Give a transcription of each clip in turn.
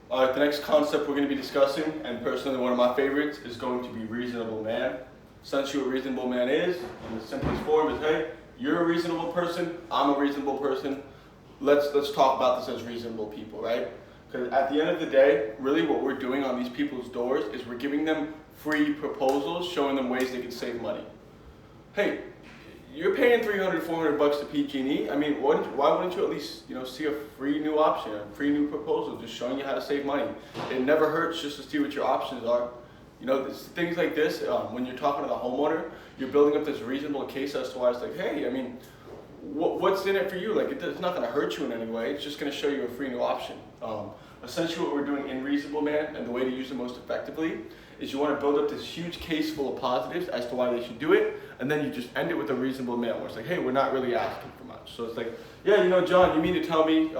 The next concept we're going to be discussing, and personally one of my favorites, is going to be reasonable man. Essentially what reasonable man is, in the simplest form, is hey, you're a reasonable person, I'm a reasonable person. Let's talk about this as reasonable people, right? Because at the end of the day, really what we're doing on these people's doors is we're giving them free proposals, showing them ways they can save money. Hey, you're paying $300, $400 to PG&E. I mean, why wouldn't you at least, see a free new option, a free new proposal, just showing you how to save money? It never hurts just to see what your options are. Things like this, when you're talking to the homeowner, you're building up this reasonable case as to why it's like, hey, I mean, what's in it for you? Like, it's not going to hurt you in any way. It's just going to show you a free new option. Essentially what we're doing in Reasonable Man, and the way to use it most effectively, is you want to build up this huge case full of positives as to why they should do it, and then you just end it with a reasonable man where it's like, hey, we're not really asking for much. So it's like, yeah, John, you mean to tell me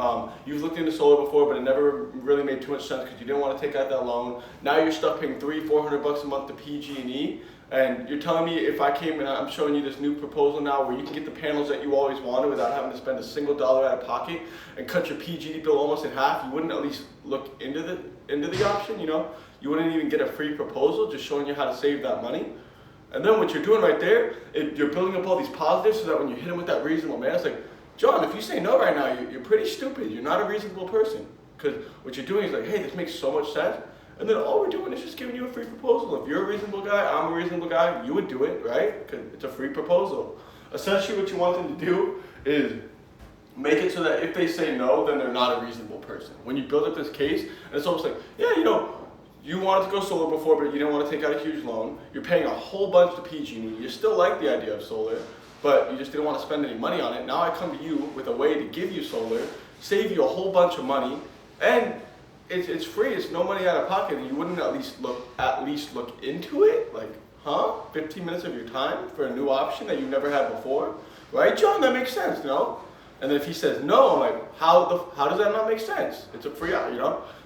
you've looked into solar before, but it never really made too much sense because you didn't want to take out that loan. Now you're stuck paying $300, $400 a month to PG&E, and you're telling me if I came and I'm showing you this new proposal now where you can get the panels that you always wanted without having to spend a single dollar out of pocket and cut your PG&E bill almost in half, you wouldn't at least look into the option, You wouldn't even get a free proposal just showing you how to save that money. And then what you're doing right there, you're building up all these positives so that when you hit him with that reasonable man, it's like, John, if you say no right now, you're pretty stupid. You're not a reasonable person. Because what you're doing is like, hey, this makes so much sense. And then all we're doing is just giving you a free proposal. If you're a reasonable guy, I'm a reasonable guy, you would do it, right? Because it's a free proposal. Essentially what you want them to do is make it so that if they say no, then they're not a reasonable person. When you build up this case, and it's almost like, yeah, you wanted to go solar before, but you didn't want to take out a huge loan. You're paying a whole bunch to PG&E. You still like the idea of solar, but you just didn't want to spend any money on it. Now I come to you with a way to give you solar, save you a whole bunch of money, and it's free. It's no money out of pocket, and you wouldn't at least look into it. Like, 15 minutes of your time for a new option that you've never had before, right, John? That makes sense, And then if he says no, I'm like, how does that not make sense? It's a free out,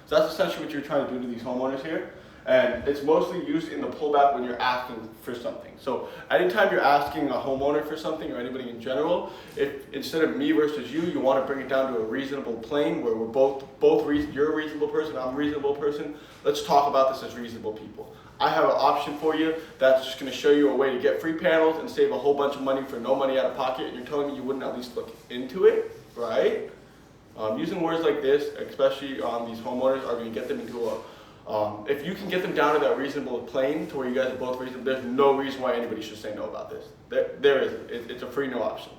So that's essentially what you're trying to do to these homeowners here. And it's mostly used in the pullback when you're asking for something. So anytime you're asking a homeowner for something or anybody in general, if instead of me versus you want to bring it down to a reasonable plane where we're both you're a reasonable person, I'm a reasonable person, let's talk about this as reasonable people. I have an option for you that's just going to show you a way to get free panels and save a whole bunch of money for no money out of pocket, and you're telling me you wouldn't at least look into it, right? Using words like this, especially these homeowners, are going to get them into if you can get them down to that reasonable plane to where you guys are both reasonable, there's no reason why anybody should say no about this. There isn't. It's a free no option.